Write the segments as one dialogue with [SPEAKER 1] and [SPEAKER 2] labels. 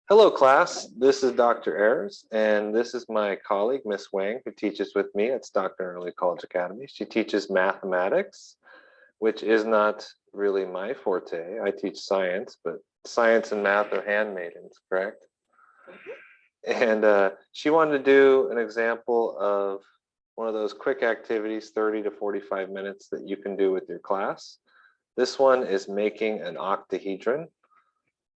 [SPEAKER 1] Hello, class. This is Dr. Ayers, and this is my colleague, Miss Wang, who teaches with me at Stockton Early College Academy. She teaches mathematics, which is not really my forte. I teach science, but science and math are handmaidens, correct? And she wanted to do an example of one of those quick activities, 30 to 45 minutes that you can do with your class. This one is making an octahedron.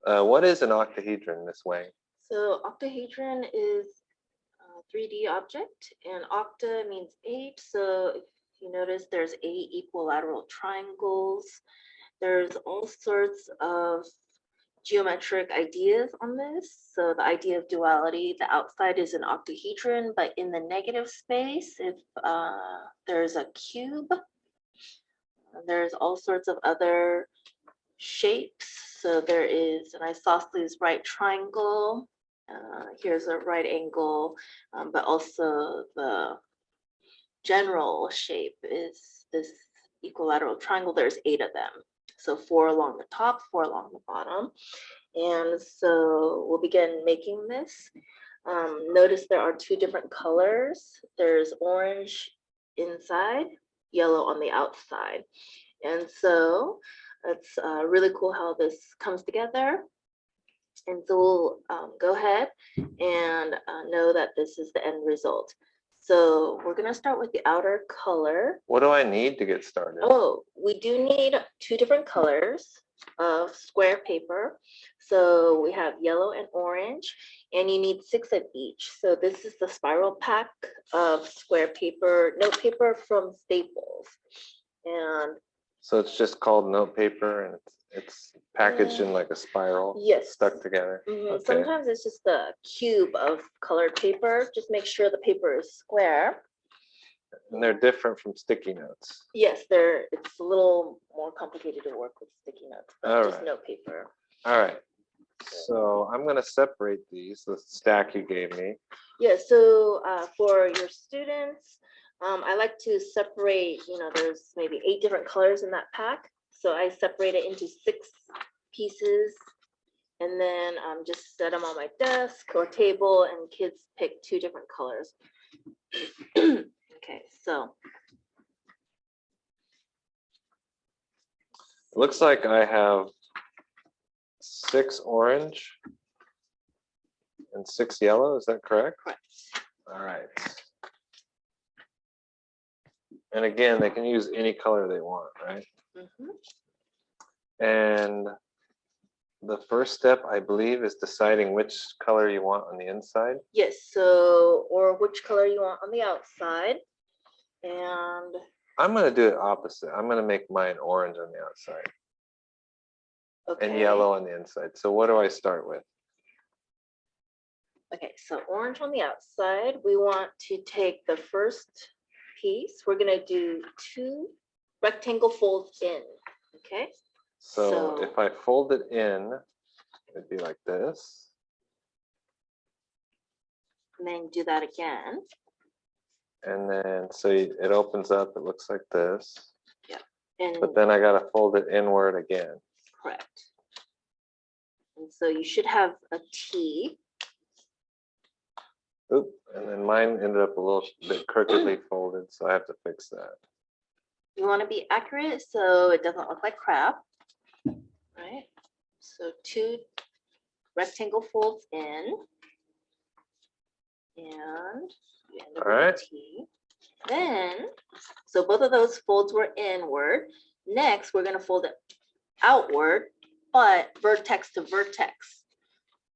[SPEAKER 1] What is an octahedron, Miss Wang?
[SPEAKER 2] So octahedron is a 3D object, and octa means 8. So if you notice, there's 8 equilateral triangles. There's all sorts of geometric ideas on this. So the idea of duality, the outside is an octahedron, but in the negative space, if there's a cube, there's all sorts of other shapes. So there is an isosceles right triangle. Here's a right angle, but also the general shape is this equilateral triangle. There's 8 of them. So 4 along the top, 4 along the bottom. And so we'll begin making this. Notice there are 2 different colors. There's orange inside, yellow on the outside. And so it's really cool how this comes together. And so we'll go ahead and know that this is the end result. So we're going to start with the outer color.
[SPEAKER 1] What do I need to get started?
[SPEAKER 2] Oh, we do need 2 different colors of square paper. So we have yellow and orange, and you need 6 of each. So this is the spiral pack of square paper, note paper from Staples. And
[SPEAKER 1] so it's just called note paper, and it's packaged in like a spiral,
[SPEAKER 2] yes,
[SPEAKER 1] stuck together.
[SPEAKER 2] Okay. Sometimes it's just a cube of colored paper. Just make sure the paper is square.
[SPEAKER 1] And they're different from sticky notes.
[SPEAKER 2] Yes, it's a little more complicated to work with sticky notes, but just note paper.
[SPEAKER 1] All right. So I'm going to separate these, the stack you gave me.
[SPEAKER 2] Yeah, so for your students, I like to separate, there's maybe 8 different colors in that pack. So I separate it into 6 pieces, and then just set them on my desk or table, and kids pick 2 different colors. Okay, so.
[SPEAKER 1] It looks like I have 6 orange and 6 yellow. Is that correct?
[SPEAKER 2] Correct.
[SPEAKER 1] All right. And again, they can use any color they want, right? And the first step, I believe, is deciding which color you want on the inside.
[SPEAKER 2] Yes, so, or which color you want on the outside. And
[SPEAKER 1] I'm going to do it opposite. I'm going to make mine orange on the outside. Okay. And yellow on the inside. So what do I start with?
[SPEAKER 2] Okay, so orange on the outside. We want to take the first piece. We're going to do 2 rectangle folds in. Okay.
[SPEAKER 1] So if I fold it in, it'd be like this.
[SPEAKER 2] And then do that again.
[SPEAKER 1] And then so it opens up, it looks like this.
[SPEAKER 2] Yeah.
[SPEAKER 1] But then I got to fold it inward again.
[SPEAKER 2] Correct. And so you should have a T.
[SPEAKER 1] Oop, and then mine ended up a little bit crookedly folded, so I have to fix that.
[SPEAKER 2] You want to be accurate so it doesn't look like crap. Right. So 2 rectangle folds in. And you end up with a T. Then, so both of those folds were inward. Next, we're going to fold it outward, but vertex to vertex.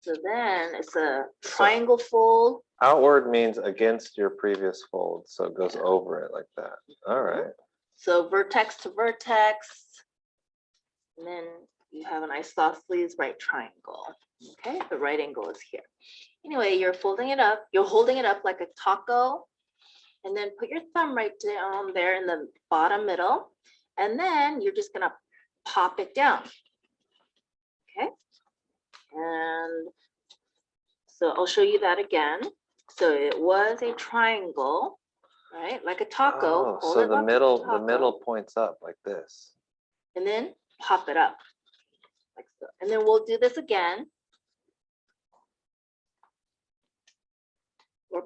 [SPEAKER 2] So then it's a triangle fold.
[SPEAKER 1] Outward means against your previous fold, so it goes over it like that. All right.
[SPEAKER 2] So vertex to vertex, and then you have an isosceles right triangle. Okay, the right angle is here. Anyway, you're folding it up. You're holding it up like a taco, and then put your thumb right down there in the bottom middle, and then you're just gonna pop it down. Okay, and so I'll show you that again. So it was a triangle, right? Like a taco.
[SPEAKER 1] Oh, so the middle points up like this.
[SPEAKER 2] And then pop it up like so. And then we'll do this again.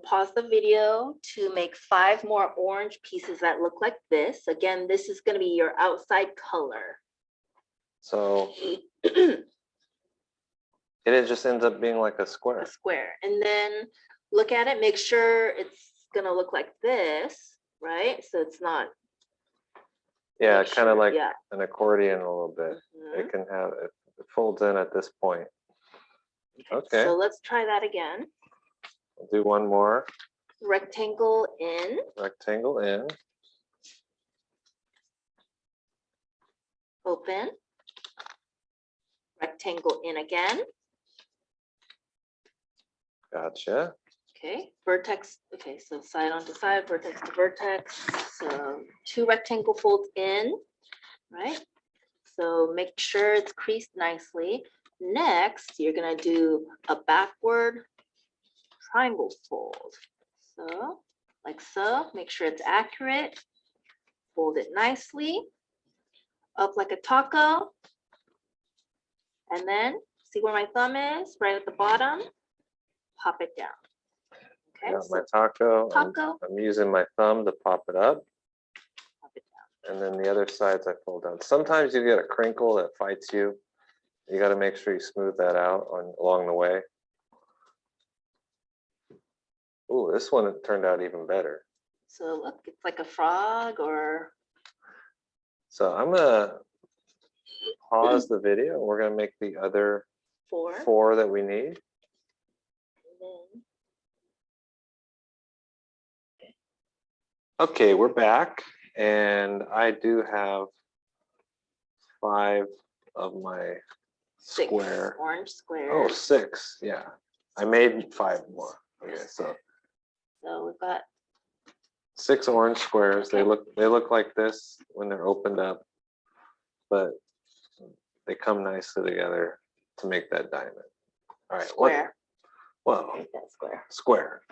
[SPEAKER 2] pause the video to make 5 more orange pieces that look like this. Again, this is going to be your outside color.
[SPEAKER 1] So it just ends up being like a square.
[SPEAKER 2] A square. And then look at it, make sure it's going to look like this, right? So it's not.
[SPEAKER 1] Yeah,
[SPEAKER 2] Make
[SPEAKER 1] kind of
[SPEAKER 2] sure,
[SPEAKER 1] like
[SPEAKER 2] yeah.
[SPEAKER 1] an accordion a little bit.
[SPEAKER 2] Mhm.
[SPEAKER 1] It can have, it folds in at this point. Okay.
[SPEAKER 2] So let's try that again.
[SPEAKER 1] I'll do one more.
[SPEAKER 2] Rectangle in.
[SPEAKER 1] Rectangle in.
[SPEAKER 2] Open. Rectangle in again.
[SPEAKER 1] Gotcha.
[SPEAKER 2] Okay, vertex. Okay, so side onto side, vertex to vertex. So 2 rectangle folds in, right? So make sure it's creased nicely. Next, you're gonna do a backward triangle fold. So like so, make sure it's accurate. Fold it nicely. Up like a taco. And then see where my thumb is, right at the bottom, pop it down. Okay,
[SPEAKER 1] Got
[SPEAKER 2] so
[SPEAKER 1] my taco.
[SPEAKER 2] taco.
[SPEAKER 1] I'm using my thumb to pop it up.
[SPEAKER 2] Pop it down.
[SPEAKER 1] And then the other sides I fold down. Sometimes you get a crinkle that fights you. You got to make sure you smooth that out along the way. Ooh, this one turned out even better.
[SPEAKER 2] So look, it's like a frog or.
[SPEAKER 1] So I'm gonna pause the video. We're gonna make the other 4 that we need.
[SPEAKER 2] And then,
[SPEAKER 1] Okay, we're back, and I do have 5 of my
[SPEAKER 2] 6
[SPEAKER 1] square.
[SPEAKER 2] orange squares.
[SPEAKER 1] Oh, 6. Yeah, I made 5 more. Okay, so
[SPEAKER 2] we've got
[SPEAKER 1] 6 orange squares.
[SPEAKER 2] Okay.
[SPEAKER 1] They look like this when they're opened up, but they come nicely together to make that diamond. All right.
[SPEAKER 2] square.
[SPEAKER 1] Well,
[SPEAKER 2] Make that square.
[SPEAKER 1] square.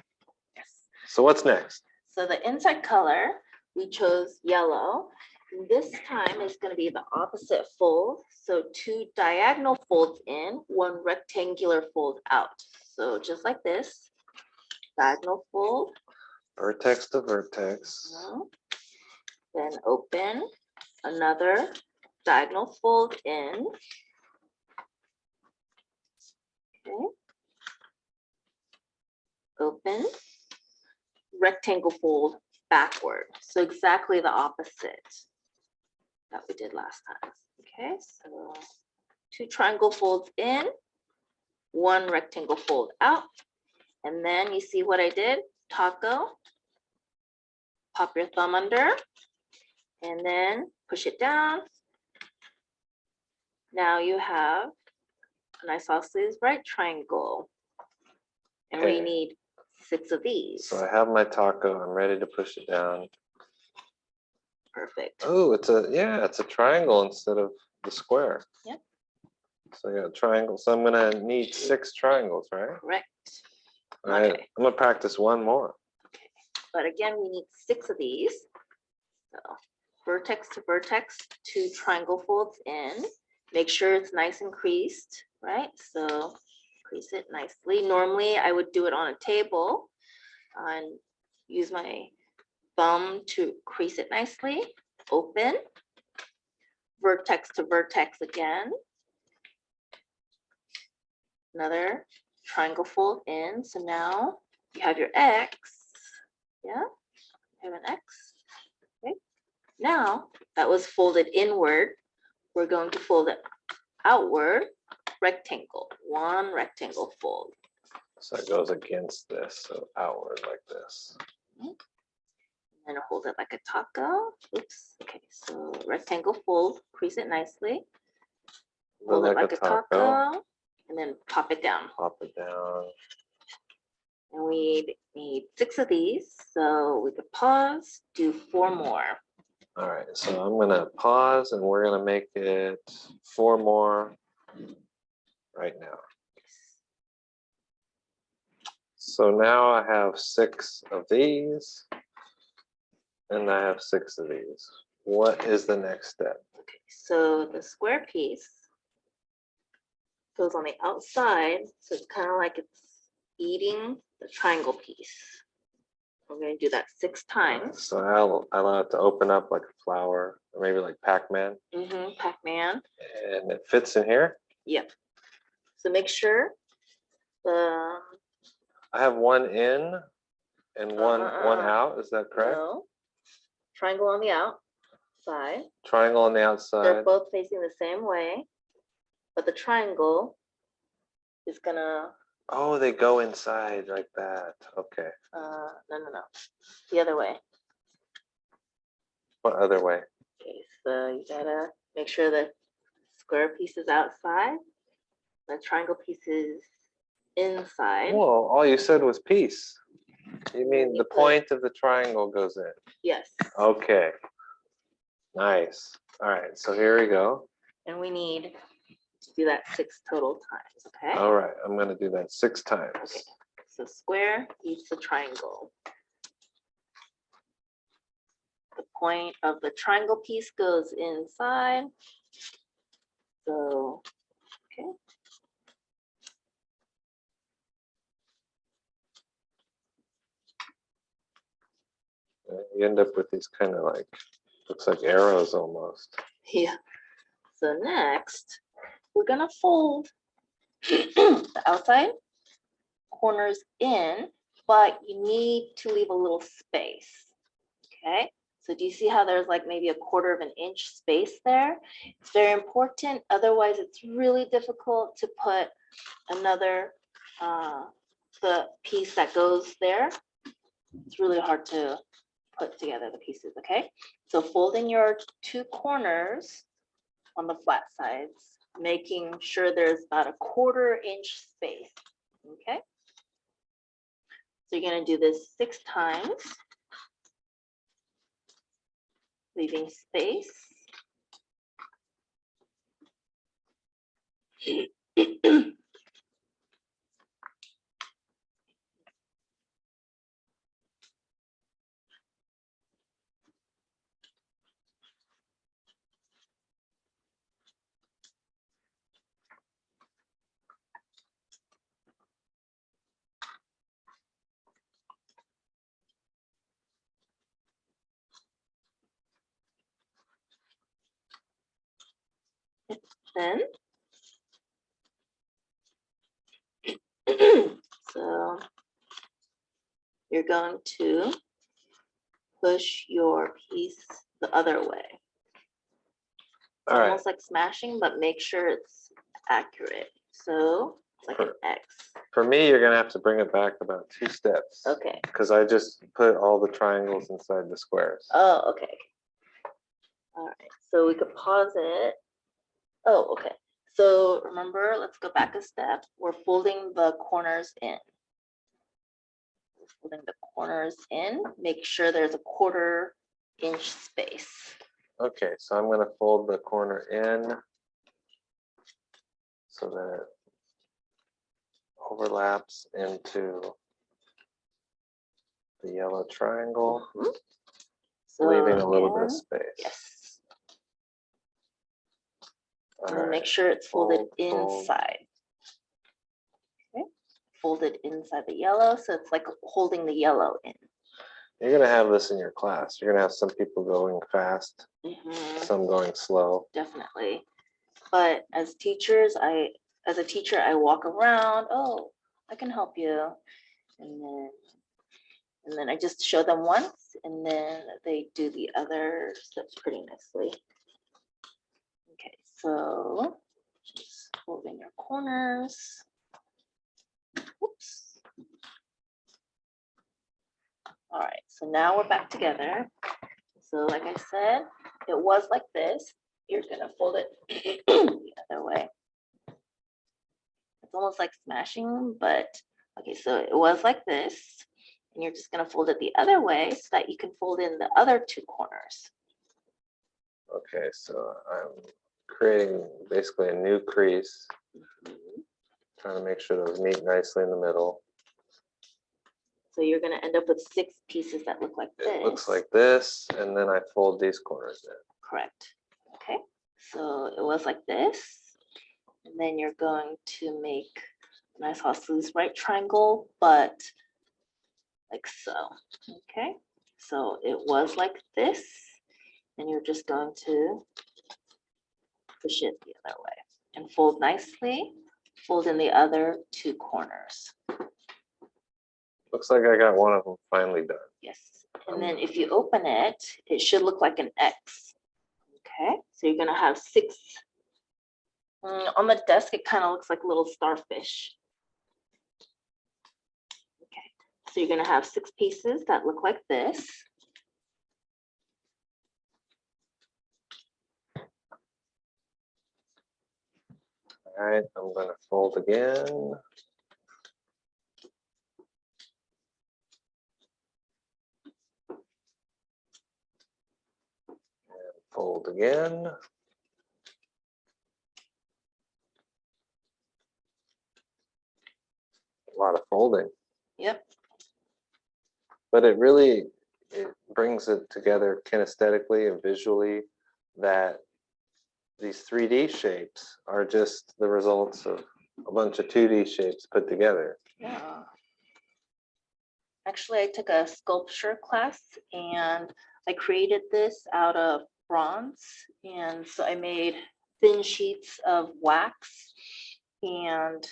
[SPEAKER 2] Yes.
[SPEAKER 1] So what's next?
[SPEAKER 2] So the inside color, we chose yellow. This time is going to be the opposite fold. So 2 diagonal folds in, 1 rectangular fold out. So just like this, diagonal fold.
[SPEAKER 1] Vertex to vertex.
[SPEAKER 2] Then open, another diagonal fold in. Okay. Open, rectangle fold backward. So exactly the opposite that we did last time. Okay, so 2 triangle folds in, 1 rectangle fold out. And then you see what I did? Taco. Pop your thumb under and then push it down. Now you have an isosceles right triangle. And we
[SPEAKER 1] Okay.
[SPEAKER 2] need 6 of these.
[SPEAKER 1] So I have my taco. I'm ready to push it down.
[SPEAKER 2] Perfect.
[SPEAKER 1] Oh, it's a triangle instead of the square.
[SPEAKER 2] Yep.
[SPEAKER 1] So I got a triangle. So I'm gonna need 6 triangles, right?
[SPEAKER 2] Correct.
[SPEAKER 1] All right.
[SPEAKER 2] Okay.
[SPEAKER 1] I'm gonna practice one more.
[SPEAKER 2] Okay. But again, we need 6 of these. So vertex to vertex, 2 triangle folds in. Make sure it's nice and creased, right? So crease it nicely. Normally, I would do it on a table and use my thumb to crease it nicely. Open, vertex to vertex again. Another triangle fold in. So now you have your X. Yeah, you have an X. Okay. Now that was folded inward, we're going to fold it outward. Rectangle, 1 rectangle fold.
[SPEAKER 1] So it goes against this, so outward like this.
[SPEAKER 2] And hold it like a taco. Oops. Okay, so rectangle fold, crease it nicely. Hold it like a taco, and then pop it down.
[SPEAKER 1] Pop it down.
[SPEAKER 2] And we need 6 of these, so we could pause, do 4 more.
[SPEAKER 1] All right, so I'm gonna pause and we're gonna make it 4 more right now. So now I have 6 of these and I have 6 of these. What is the next step?
[SPEAKER 2] Okay, so the square piece goes on the outside, so it's kind of like it's eating the triangle piece. We're going to do that 6 times.
[SPEAKER 1] So I'll allow it to open up like a flower, or maybe like Pac-Man.
[SPEAKER 2] Pac-Man.
[SPEAKER 1] And it fits in here?
[SPEAKER 2] Yep. So make sure the...
[SPEAKER 1] I have one in and one out. Is that correct?
[SPEAKER 2] No. Triangle on the outside.
[SPEAKER 1] Triangle on the outside.
[SPEAKER 2] They're both facing the same way, but the triangle is gonna...
[SPEAKER 1] Oh, they go inside like that. Okay.
[SPEAKER 2] No. The other way.
[SPEAKER 1] What other way?
[SPEAKER 2] Okay, so you gotta make sure the square piece is outside, the triangle piece is inside.
[SPEAKER 1] Whoa, all you said was piece. You mean the
[SPEAKER 2] put...
[SPEAKER 1] point of the triangle goes in?
[SPEAKER 2] Yes.
[SPEAKER 1] Okay. Nice. All right, so here we go.
[SPEAKER 2] And we need to do that 6 total times, okay?
[SPEAKER 1] All right, I'm gonna do that 6 times.
[SPEAKER 2] Okay, so square eats the triangle. The point of the triangle piece goes inside. So, okay.
[SPEAKER 1] You end up with these kind of like, looks like arrows almost.
[SPEAKER 2] Yeah. So next, we're gonna fold the outside corners in, but you need to leave a little space, okay? So do you see how there's like maybe a 1/4 of an inch space there? It's very important, otherwise it's really difficult to put another, the piece that goes there. It's really hard to put together the pieces, okay? So fold in your 2 corners on the flat sides, making sure there's about a 1/4 inch space, okay? So you're gonna do this 6 times, leaving space. Then, so you're going to push your piece the other way. It's
[SPEAKER 1] All right.
[SPEAKER 2] almost like smashing, but make sure it's accurate. So it's like an X.
[SPEAKER 1] For me, you're gonna have to bring it back about 2 steps.
[SPEAKER 2] Okay.
[SPEAKER 1] Because I just put all the triangles inside the squares.
[SPEAKER 2] Oh, okay. All right. So we could pause it. Oh, okay. So remember, let's go back a step. We're folding the corners in. Folding the corners in. Make sure there's a 1/4 inch space.
[SPEAKER 1] Okay, so I'm gonna fold the corner in so that it overlaps into the yellow triangle,
[SPEAKER 2] So
[SPEAKER 1] leaving a little bit of space.
[SPEAKER 2] Yes.
[SPEAKER 1] All
[SPEAKER 2] And then make
[SPEAKER 1] right.
[SPEAKER 2] sure it's folded
[SPEAKER 1] Fold.
[SPEAKER 2] inside. Okay. Folded inside the yellow, so it's like holding the yellow in.
[SPEAKER 1] You're gonna have this in your class. You're gonna have some people going fast, some going slow.
[SPEAKER 2] Definitely. But as teachers, as a teacher, I walk around. Oh, I can help you, and then I just show them once, and then they do the other steps pretty nicely. Okay, so just fold in your corners. Oops. All right, so now we're back together. So like I said, it was like this. You're gonna fold it the other way. It's almost like smashing, but okay, so it was like this. And you're just gonna fold it the other way so that you can fold in the other 2 corners.
[SPEAKER 1] Okay, so I'm creating basically a new crease, trying to make sure those meet nicely in the middle.
[SPEAKER 2] So you're gonna end up with 6 pieces that look like this.
[SPEAKER 1] It looks like this, and then I fold these corners in.
[SPEAKER 2] Correct. Okay, so it was like this. And then you're going to make an isosceles right triangle, but like so. Okay, so it was like this, and you're just going to push it the other way and fold nicely. Fold in the other two corners.
[SPEAKER 1] Looks like I got one of them finally done.
[SPEAKER 2] Yes, and then if you open it, it should look like an X. Okay, so you're gonna have 6. On the desk, it kind of looks like a little starfish. Okay, so you're gonna have 6 pieces that look like this.
[SPEAKER 1] All right, I'm going to fold again. And fold again. A lot of folding.
[SPEAKER 2] Yep.
[SPEAKER 1] But it brings it together kinesthetically and visually that these 3D shapes are just the results of a bunch of 2D shapes put together.
[SPEAKER 2] Yeah. Actually, I took a sculpture class and I created this out of bronze. And so I made thin sheets of wax and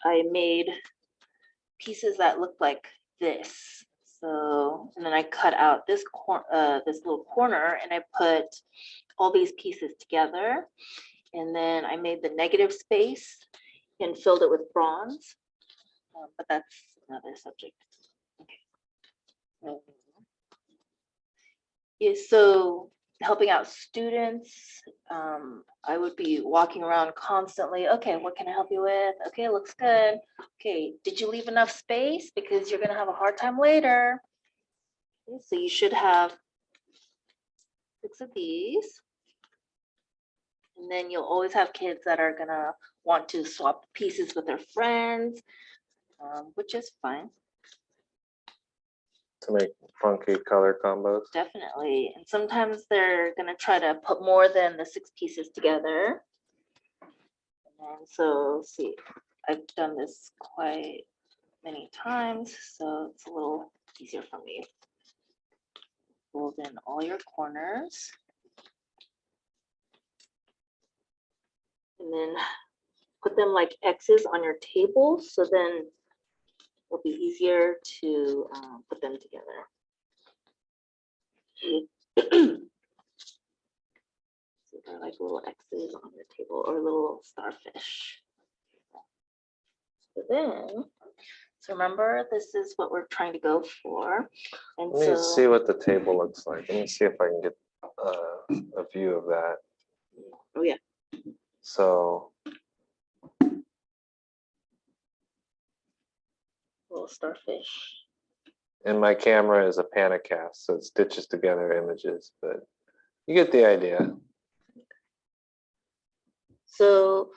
[SPEAKER 2] I made pieces that looked like this. So, and then I cut out this little corner and I put all these pieces together. And then I made the negative space and filled it with bronze. But that's another subject. Okay. Yeah, so helping out students, I would be walking around constantly. Okay, what can I help you with? Okay, looks good. Okay, did you leave enough space? Because you're gonna have a hard time later. Okay, so you should have 6 of these. And then you'll always have kids that are gonna want to swap pieces with their friends, which is fine.
[SPEAKER 1] To make funky color combos.
[SPEAKER 2] Definitely. And sometimes they're gonna try to put more than the 6 pieces together. And so see, I've done this quite many times, so it's a little easier for me. Fold in all your corners. And then put them like X's on your table, so then it'll be easier to put them together. So they're like little X's on your table or little starfish. So then, so remember, this is what we're trying to go for. And
[SPEAKER 1] Let me
[SPEAKER 2] so,
[SPEAKER 1] see what the table looks like. Let me see if I can get a view of that.
[SPEAKER 2] oh yeah.
[SPEAKER 1] So
[SPEAKER 2] Little starfish.
[SPEAKER 1] and my camera is a Panacast, so it stitches together images, but you get the idea.
[SPEAKER 2] So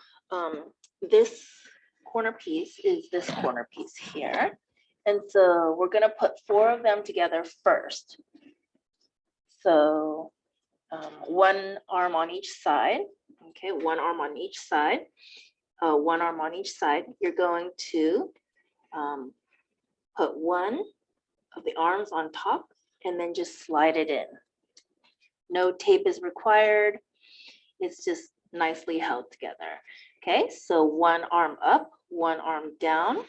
[SPEAKER 2] this corner piece is this corner piece here. And so we're gonna put 4 of them together first. So 1 arm on each side, okay, 1 arm on each side, 1 arm on each side. You're going to put 1 of the arms on top and then just slide it in. No tape is required. It's just nicely held together. Okay, so 1 arm up, 1 arm down.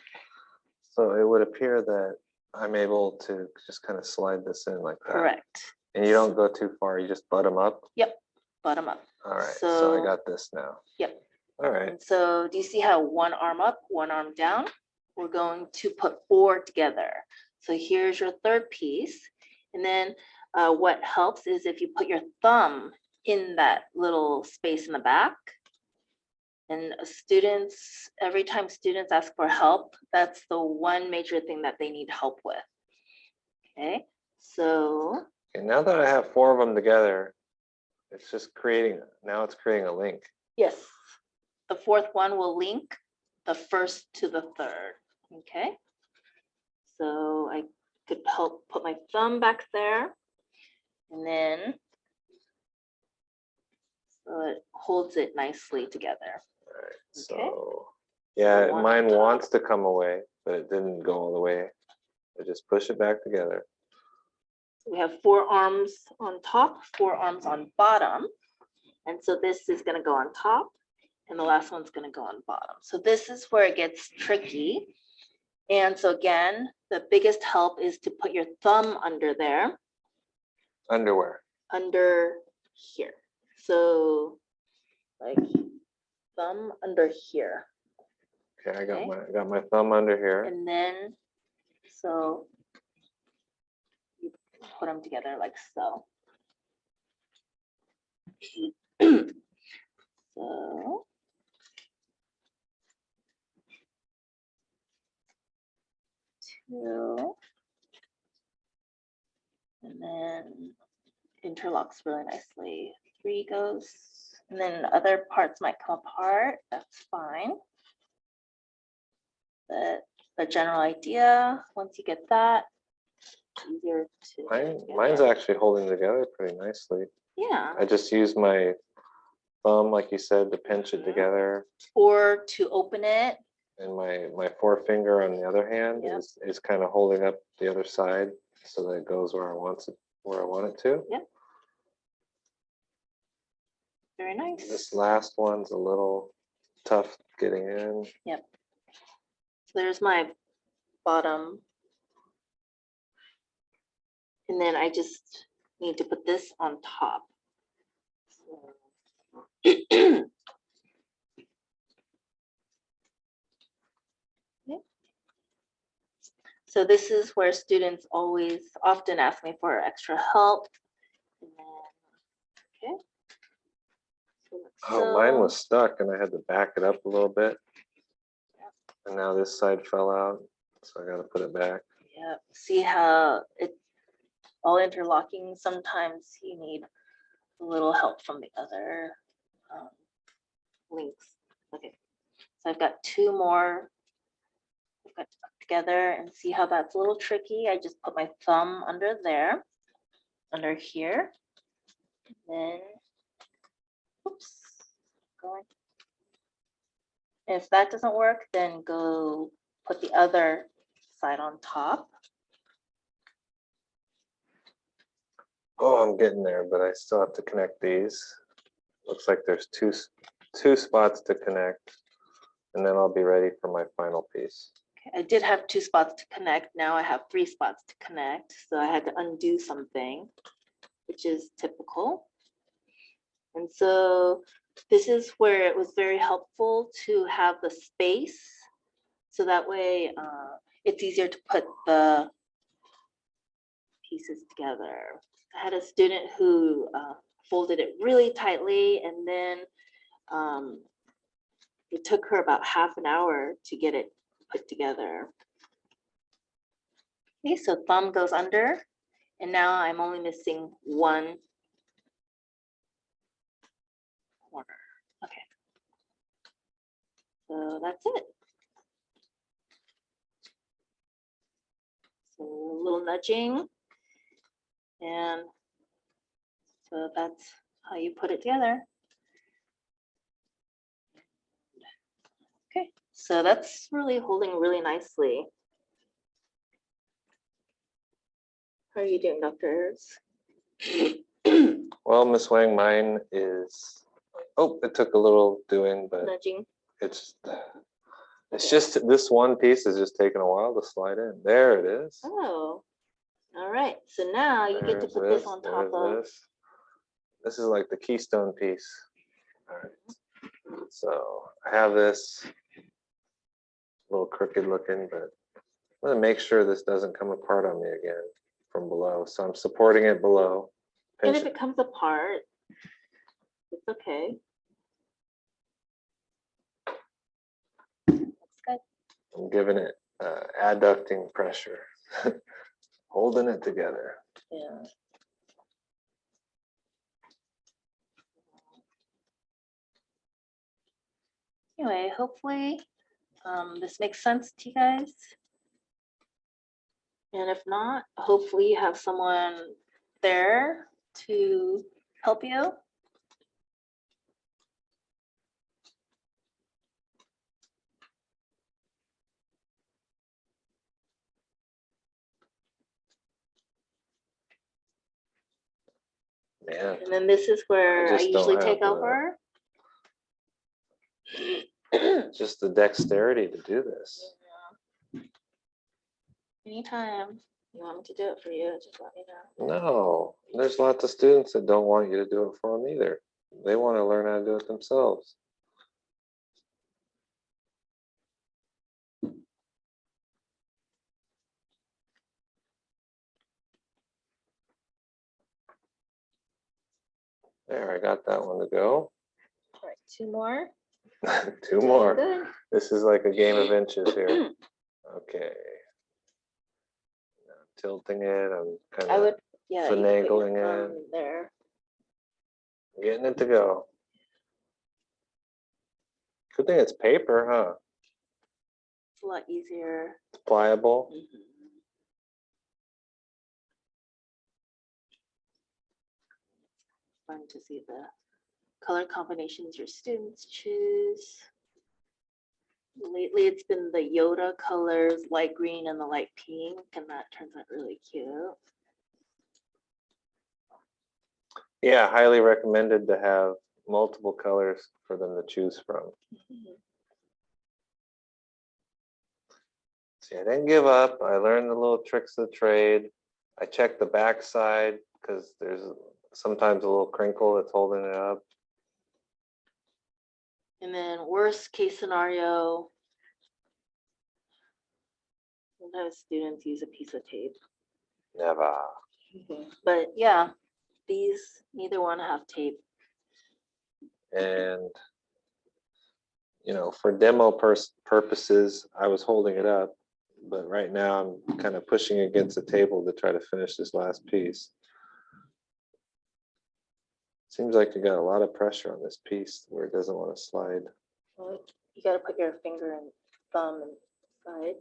[SPEAKER 1] So it would appear that I'm able to just kind of slide this in like that.
[SPEAKER 2] Correct.
[SPEAKER 1] And you don't go too far, you just butt them up?
[SPEAKER 2] Yep, bottom up.
[SPEAKER 1] All right, so I got this now.
[SPEAKER 2] Yep.
[SPEAKER 1] All right.
[SPEAKER 2] And so do you see how 1 arm up, 1 arm down? We're going to put 4 together. So here's your 3rd piece. And then what helps is if you put your thumb in that little space in the back. And students, every time students ask for help, that's the one major thing that they need help with. Okay, so.
[SPEAKER 1] Okay, now that I have 4 of them together, it's just creating, now it's creating a link.
[SPEAKER 2] Yes, the 4th one will link the 1st to the 3rd. Okay, so I could help put my thumb back there, and then so it holds it nicely together.
[SPEAKER 1] So yeah,
[SPEAKER 2] one
[SPEAKER 1] mine
[SPEAKER 2] on top.
[SPEAKER 1] wants to come away, but it didn't go all the way. I just push it back together.
[SPEAKER 2] We have 4 arms on top, 4 arms on bottom. And so this is going to go on top and the last one's going to go on bottom. So this is where it gets tricky. And so again, the biggest help is to put your thumb under there.
[SPEAKER 1] Underwear.
[SPEAKER 2] Under here. So like thumb under here.
[SPEAKER 1] Okay, I got my thumb under here.
[SPEAKER 2] And then so you put them together like so. So two, and then interlocks really nicely. 3 goes, and then other parts might come apart. That's fine. But the general idea, once you get that, easier to.
[SPEAKER 1] Mine's actually holding together pretty nicely.
[SPEAKER 2] Yeah.
[SPEAKER 1] I just use my thumb, like you said, to pinch it together.
[SPEAKER 2] Or to open it.
[SPEAKER 1] And my forefinger on the other hand is kind of holding up the other side so that it goes where I want it to.
[SPEAKER 2] Yep. Very nice.
[SPEAKER 1] This last one's a little tough getting in.
[SPEAKER 2] Yep. So there's my bottom. And then I just need to put this on top. Okay. So this is where students often ask me for extra help. And then, okay.
[SPEAKER 1] Oh, mine was stuck and I had to back it up a little bit. And now this side fell out, so I got to put it back.
[SPEAKER 2] Yeah, see how it's all interlocking? Sometimes you need a little help from the other links. Okay, so I've got 2 more. I've got to put together and see how that's a little tricky. I just put my thumb under there, under here. And then, oops, going. If that doesn't work, then go put the other side on top.
[SPEAKER 1] Oh, I'm getting there, but I still have to connect these. Looks like there's two spots to connect, and then I'll be ready for my final piece.
[SPEAKER 2] Okay, I did have 2 spots to connect. Now I have 3 spots to connect. So I had to undo something, which is typical. And so this is where it was very helpful to have the space. So that way it's easier to put the pieces together. I had a student who folded it really tightly, and then it took her about half an hour to get it put together. Okay, so thumb goes under, and now I'm only missing 1 corner. Okay, so that's it. So a little nudging, and so that's how you put it together. Okay, so that's really holding really nicely. How are you doing, Dr. Ayers?
[SPEAKER 1] Well, Miss Wang, mine is, oh, it took a little doing, but
[SPEAKER 2] Nudging.
[SPEAKER 1] it's just this one piece is just taking a while to slide in. There it is.
[SPEAKER 2] Oh, all right. So now you get to put this on top of.
[SPEAKER 1] This is like the keystone piece. All right. So I have this a little crooked looking, but I'm going to make sure this doesn't come apart on me again from below. So I'm supporting it below.
[SPEAKER 2] And if it comes apart, it's okay. That's good.
[SPEAKER 1] I'm giving it adducting pressure, holding it together.
[SPEAKER 2] Yeah. Anyway, hopefully this makes sense to you guys. And if not, hopefully you have someone there to help you.
[SPEAKER 1] Man,
[SPEAKER 2] And then this is where I
[SPEAKER 1] just don't
[SPEAKER 2] usually
[SPEAKER 1] have
[SPEAKER 2] take
[SPEAKER 1] the-
[SPEAKER 2] over.
[SPEAKER 1] just the dexterity to do this.
[SPEAKER 2] Anytime you want me to do it for you, just let me know.
[SPEAKER 1] No, there's lots of students that don't want you to do it for them either. They want to learn how to do it themselves. There, I got that one to go.
[SPEAKER 2] All right, 2 more.
[SPEAKER 1] 2 more.
[SPEAKER 2] Good.
[SPEAKER 1] This is like a game of inches here. Okay. I'm tilting it. I'm kind
[SPEAKER 2] I
[SPEAKER 1] of
[SPEAKER 2] would, yeah, you could put your
[SPEAKER 1] finagling
[SPEAKER 2] thumb
[SPEAKER 1] it,
[SPEAKER 2] there.
[SPEAKER 1] getting it to go. Good thing it's paper, huh?
[SPEAKER 2] It's a lot easier.
[SPEAKER 1] It's pliable.
[SPEAKER 2] Fun to see the color combinations your students choose. Lately, it's been the Yoda colors, light green and the light pink, and that turns out really cute.
[SPEAKER 1] Yeah, highly recommended to have multiple colors for them to choose from. See, I didn't give up. I learned the little tricks of the trade. I checked the back side because there's sometimes a little crinkle that's holding it up.
[SPEAKER 2] And then worst case scenario, sometimes students use a piece of tape.
[SPEAKER 1] Never.
[SPEAKER 2] But yeah, these, neither one have tape.
[SPEAKER 1] And, you know, for demo purposes, I was holding it up. But right now I'm kind of pushing against the table to try to finish this last piece. Seems like you got a lot of pressure on this piece where it doesn't want to slide.
[SPEAKER 2] Well, you gotta put your finger and thumb inside.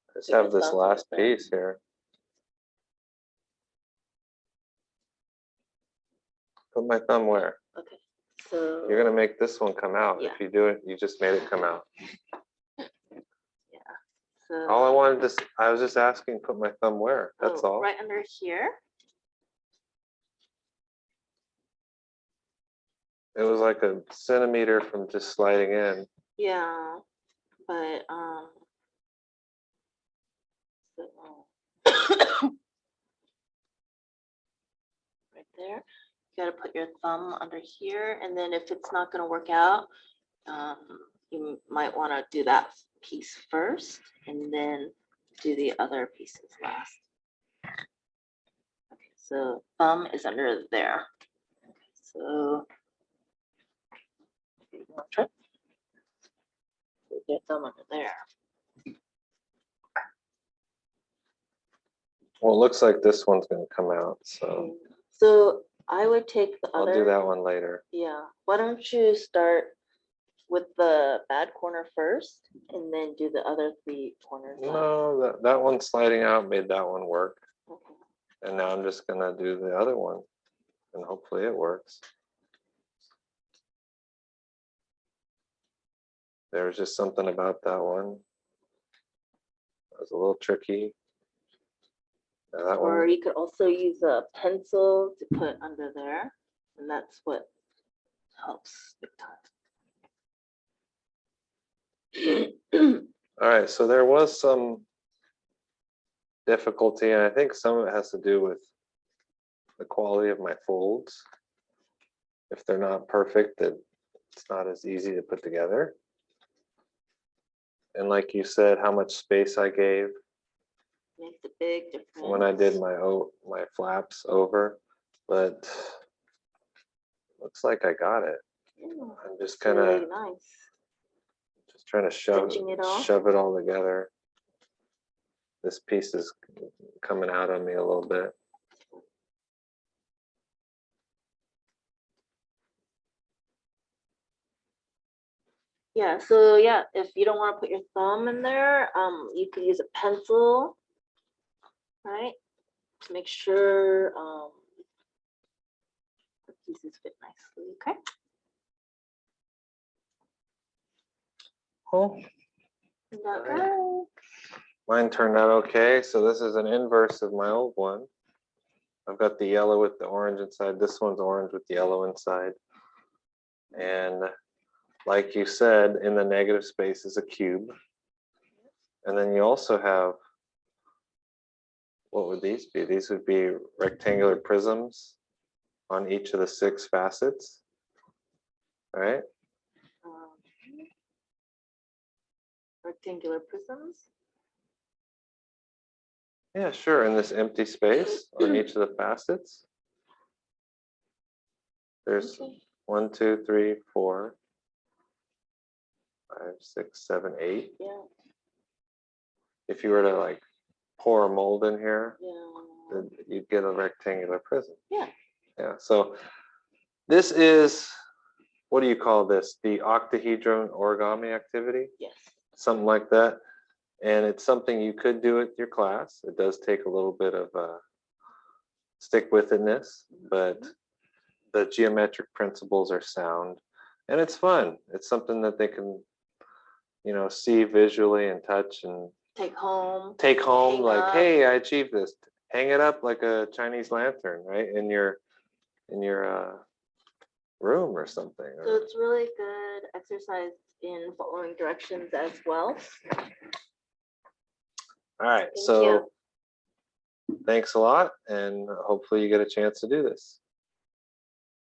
[SPEAKER 1] I just have this last piece here. Put my thumb where?
[SPEAKER 2] Okay, so
[SPEAKER 1] You're gonna make this one come out.
[SPEAKER 2] Yeah.
[SPEAKER 1] If you do it, you just made it come out.
[SPEAKER 2] so
[SPEAKER 1] All I wanted to, I was just asking, put my thumb where? That's all.
[SPEAKER 2] right under here.
[SPEAKER 1] It was like a centimeter from just sliding in.
[SPEAKER 2] Yeah, but so, right there. You gotta put your thumb under here, and then if it's not gonna work out, you might want to do that piece first, and then do the other pieces last. Okay, so thumb is under there. Okay, so you wanna try? Put your thumb under there.
[SPEAKER 1] Well, it looks like this one's gonna come out, so
[SPEAKER 2] So I would take the
[SPEAKER 1] I'll
[SPEAKER 2] other.
[SPEAKER 1] do that one later.
[SPEAKER 2] Yeah. Why don't you start with the bad corner first, and then do the other 3 corners last?
[SPEAKER 1] No, that one sliding out made that one work.
[SPEAKER 2] Okay.
[SPEAKER 1] And now I'm just gonna do the other one and hopefully it works. There was just something about that one. It was a little tricky. Now that
[SPEAKER 2] Or
[SPEAKER 1] one,
[SPEAKER 2] you could also use a pencil to put under there, and that's what helps big time.
[SPEAKER 1] all right, so there was some difficulty, and I think some of it has to do with the quality of my folds. If they're not perfect, then it's not as easy to put together. And like you said, how much space I gave
[SPEAKER 2] Makes a big difference.
[SPEAKER 1] when I did my flaps over, but looks like I got it.
[SPEAKER 2] Yeah,
[SPEAKER 1] I'm just
[SPEAKER 2] it's
[SPEAKER 1] kind of
[SPEAKER 2] really nice.
[SPEAKER 1] just trying to
[SPEAKER 2] Cinching it off.
[SPEAKER 1] shove it all together. This piece is coming out on me a little bit.
[SPEAKER 2] Yeah, so yeah, if you don't want to put your thumb in there, you could use a pencil, right? To make sure the pieces fit nicely, okay?
[SPEAKER 1] Cool.
[SPEAKER 2] Okay.
[SPEAKER 1] Mine turned out okay. So this is an inverse of my old one. I've got the yellow with the orange inside. This one's orange with the yellow inside. And like you said, in the negative space is a cube. And then you also have, what would these be? These would be rectangular prisms on each of the 6 facets, right?
[SPEAKER 2] Um, rectangular prisms.
[SPEAKER 1] Yeah, sure. In this empty space on each of the facets, there's
[SPEAKER 2] Okay.
[SPEAKER 1] 1, 2, 3, 4, 5, 6, 7, 8.
[SPEAKER 2] Yeah,
[SPEAKER 1] If you were to like pour a mold in here,
[SPEAKER 2] yeah,
[SPEAKER 1] then you'd get a rectangular prism.
[SPEAKER 2] yeah.
[SPEAKER 1] Yeah. So this is, what do you call this? The octahedron origami activity,
[SPEAKER 2] Yes.
[SPEAKER 1] something like that. And it's something you could do with your class. It does take a little bit of stick with itness, but the geometric principles are sound and it's fun. It's something that they can, you know, see visually and touch and
[SPEAKER 2] Take home.
[SPEAKER 1] hang like,
[SPEAKER 2] up.
[SPEAKER 1] hey, I achieved this. Hang it up like a Chinese lantern, right? In your room or something.
[SPEAKER 2] So it's really good exercise in following directions as well.
[SPEAKER 1] All right.
[SPEAKER 2] Thank
[SPEAKER 1] so
[SPEAKER 2] you.
[SPEAKER 1] thanks a lot. And hopefully you get a chance to do this.